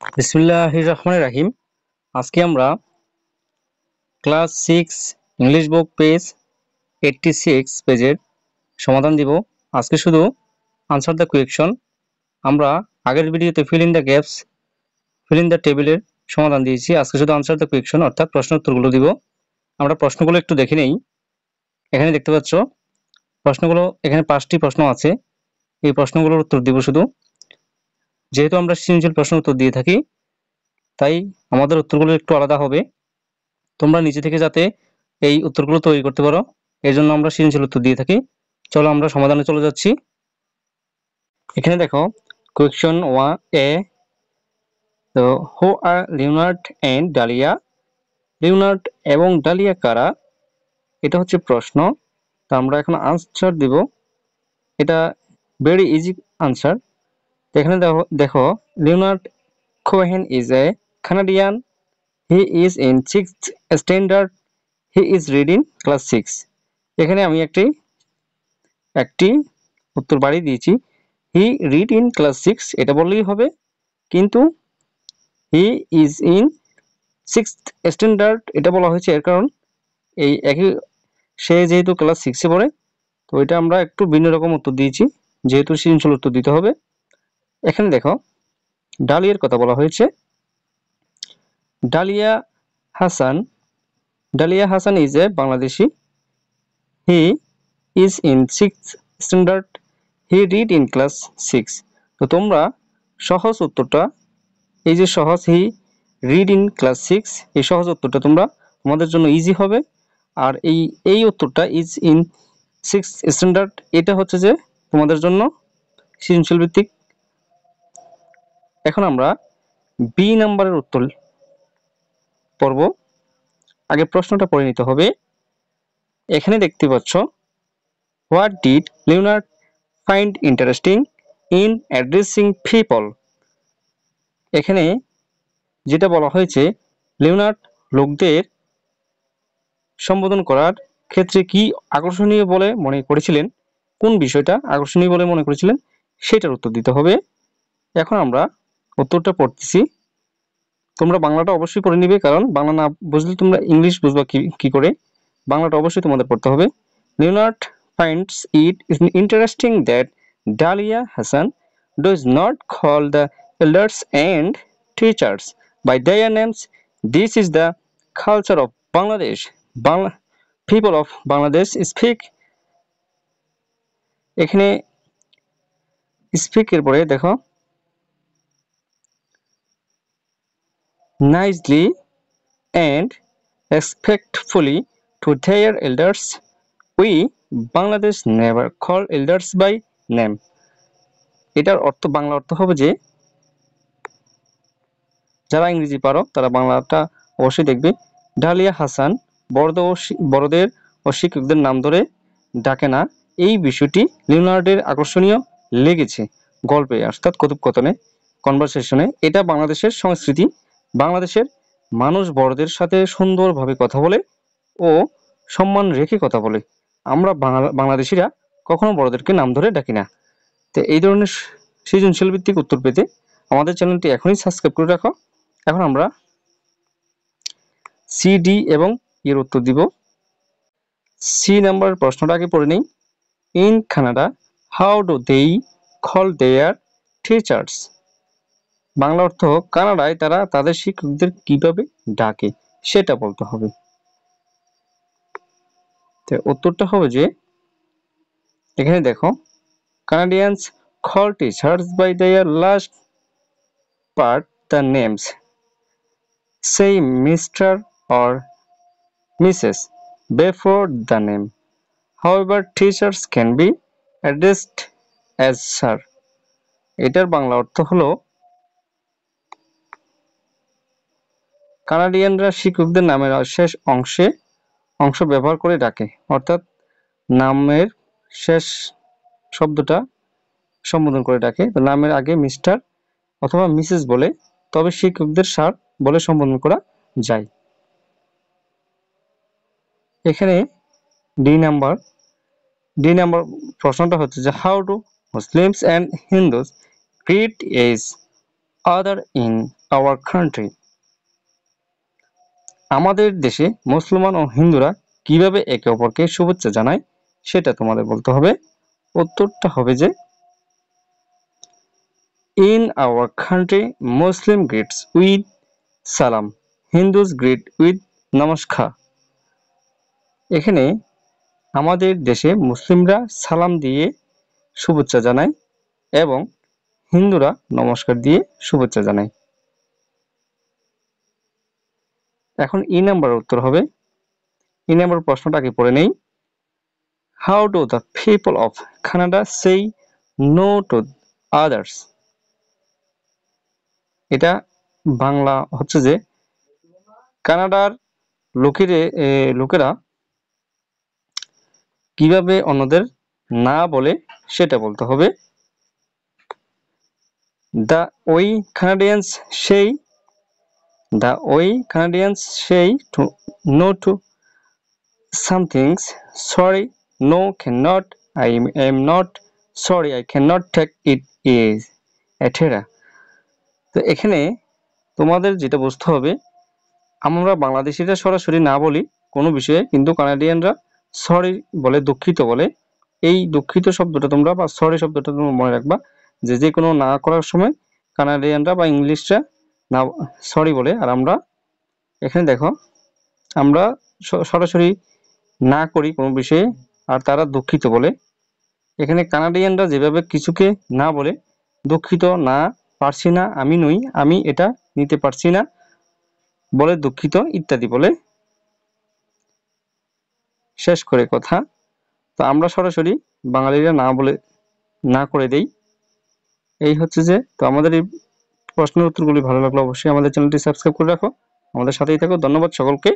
বিসমিল্লাহির রহমানির রহিম। আজকে আমরা ক্লাস 6 ইংলিশ বুক পেজ 86 পেজের সমাধান দিব। আজকে শুধু আনসার দ্য কোয়েকশন। আমরা আগের ভিডিওতে fill in the gaps, fill in the টেবিলের সমাধান দিয়েছি। আজকে শুধু আনসার দ্য কোয়েকশন অর্থাৎ প্রশ্ন উত্তরগুলো দিব। আমরা প্রশ্নগুলো একটু দেখে নেই। এখানে দেখতে পাচ্ছ প্রশ্নগুলো, এখানে 5টি প্রশ্ন আছে। এই প্রশ্নগুলোর উত্তর দিব শুধু। যেহেতু আমরা সৃজনশীল প্রশ্ন উত্তর দিয়ে থাকি, তাই আমাদের উত্তরগুলো একটু আলাদা হবে। তোমরা নিজে থেকে যাতে এই উত্তরগুলো তৈরি করতে পারো, এর জন্য আমরা সৃজনশীল উত্তর দিয়ে থাকি। চলো আমরা সমাধানে চলে যাচ্ছি। এখানে দেখো কোয়েকশন 1A, তো হু আর লিওনার্ড এন্ড ডালিয়া। লিওনার্ড এবং ডালিয়া কারা, এটা হচ্ছে প্রশ্ন। তো আমরা এখন আনসার দিব। এটা ভেরি ইজি আনসার। এখানে দেখো Leonard Cohen is a Canadian. He is in 6th standard. He is reading class 6। এখানে আমি একটি উত্তর বাড়িয়ে দিয়েছি। হি রিড ইন ক্লাস 6 এটা বললেই হবে, কিন্তু he is in 6th standard এটা বলা হয়েছে এর কারণ এই একই, সে যেহেতু ক্লাস 6-এ পড়ে, তো এটা আমরা একটু ভিন্ন রকম উত্তর দিয়েছি, যেহেতু সৃজনশীল উত্তর দিতে হবে। এখানে দেখো ডালিয়ার কথা বলা হয়েছে। Dahlia Hasan, dahlia Hasan is a Bangladeshi. He is in 6th standard. He read in class 6। তো তোমরা সহজ উত্তরটা, এই যে সহজ হি রিড ইন ক্লাস 6, এই সহজ উত্তরটা তোমাদের জন্য ইজি হবে। আর এই উত্তরটা ইজ ইন 6th স্ট্যান্ডার্ড, এটা হচ্ছে যে তোমাদের জন্য সৃজনশীল ভিত্তিক। এখন আমরা বি নাম্বারের উত্তর পড়ব। আগে প্রশ্নটা পড়ে নিতে হবে। এখানে দেখতে পাচ্ছ, what did Leonard find interesting in addressing people. এখানে যেটা বলা হয়েছে, লিওনার্ড লোকদের সম্বোধন করার ক্ষেত্রে কি আকর্ষণীয় বলে মনে করেছিলেন, কোন বিষয়টা আকর্ষণীয় বলে মনে করেছিলেন, সেটার উত্তর দিতে হবে। এখন আমরা উত্তরটা পড়তেছি। তোমরা বাংলাটা অবশ্যই পড়ে নিবে, কারণ বাংলা না বুঝলে তোমরা ইংলিশ বুঝবা কি করে। বাংলাটা অবশ্যই তোমাদের পড়তে হবে। Leonard finds it interesting that Dalia Hassan does not call the elders and teachers by their names. This is the culture of Bangladesh. People of Bangladesh speak. এখানে স্পিক এর পরে দেখো nicely and respectfully to their elders. We Bangladesh never call elders by name. এটার অর্থ, বাংলা অর্থ হবে যে, যারা ইংরেজি পারো তারা বাংলাটা অবশ্যই দেখবে। ডালিয়া হাসান বড়দের ও শিক্ষকদের নাম ধরে ডাকে না। এই বিষয়টি লিওনার্ডের আকর্ষণীয় লেগেছে গল্পে, অর্থাৎ কথোপকথনে, কনভারসেশনে। এটা বাংলাদেশের সংস্কৃতি। বাংলাদেশের মানুষ বড়দের সাথে সুন্দরভাবে কথা বলে ও সম্মান রেখে কথা বলে। আমরা বাংলাদেশিরা কখনো বড়দেরকে নাম ধরে ডাকি না। তো এই ধরনের সৃজনশীল ভিত্তিক উত্তর পেতে আমাদের চ্যানেলটি এখনই সাবস্ক্রাইব করে রাখো। এখন আমরা সি, ডি এবং এর উত্তর দিব। সি নাম্বার প্রশ্নটা আগে পড়ে নেই। ইন কানাডা হাউ ডু দেই কল দেয়ার টিচার্স। বাংলা অর্থ, কানাডায় তারা তাদের শিক্ষকদের কিভাবে ডাকে সেটা বলতে হবে। তো উত্তরটা হবে যে, এখানে দেখো কানাডিয়ানস call teachers by their last part the names, say Mr. or Mrs. before the name. However, teachers can be addressed as sir. এটার বাংলা অর্থ হলো, কানাডিয়ানরা শিক্ষকদের নামের শেষ অংশ ব্যবহার করে ডাকে, অর্থাৎ নামের শেষ শব্দটা সম্বোধন করে ডাকে। তো নামের আগে মিস্টার অথবা মিসেস বলে, তবে শিক্ষকদের স্যার বলে সম্বোধন করা যায়। এখানে ডি নাম্বার প্রশ্নটা হচ্ছে যে, how do Muslims and Hindus greet each other in our country. আমাদের দেশে মুসলমান ও হিন্দুরা কিভাবে একে অপরকে শুভেচ্ছা জানায় সেটা তোমাদের বলতে হবে। উত্তরটা হবে যে in our country Muslim greets with salam, Hindus greet with namaskar. এখানে আমাদের দেশে মুসলিমরা সালাম দিয়ে শুভেচ্ছা জানায় এবং হিন্দুরা নমস্কার দিয়ে শুভেচ্ছা জানায়। এখন ই নাম্বার উত্তর হবে। ই নাম্বার প্রশ্নটাকে পড়ে নেই। How do the people of Canada say no to others? এটা বাংলা হচ্ছে যে কানাডার লোকেরা কিভাবে অন্যদের না বলে সেটা বলতে হবে। The way Canadians say to no to some things. Sorry, no, cannot, I am not, sorry, I cannot take it, is, etc. তো এখানে তোমাদের যেটা বুঝতে হবে, আমরা বাংলাদেশিরা সরাসরি না বলি কোনো বিষয়ে, কিন্তু কানাডিয়ানরা সরি বলে, দুঃখিত বলে। এই দুঃখিত শব্দটা তোমরা বা সরি শব্দটা তোমরা মনে রাখবা যে কোনো না করার সময় কানাডিয়ানরা বা ইংলিশরা না সরি বলে। আর আমরা এখানে দেখো আমরা সরাসরি না করি কোনো বিষয়ে আর তারা দুঃখিত বলে। এখানে কানাডিয়ানরা যেভাবে কিছুকে না বলে, দুঃখিত, না, পারছি না, আমি নই, আমি এটা নিতে পারছি না বলে দুঃখিত ইত্যাদি বলে শেষ করে কথা। তো আমরা সরাসরি বাঙালিরা না বলে না করে দেই। এই হচ্ছে যে, তো আমাদের এই প্রশ্নের উত্তরগুলি ভালো লাগলে অবশ্যই আমাদের চ্যানেলটি সাবস্ক্রাইব করে রাখো, আমাদের সাথেই থাকো। ধন্যবাদ সকলকে।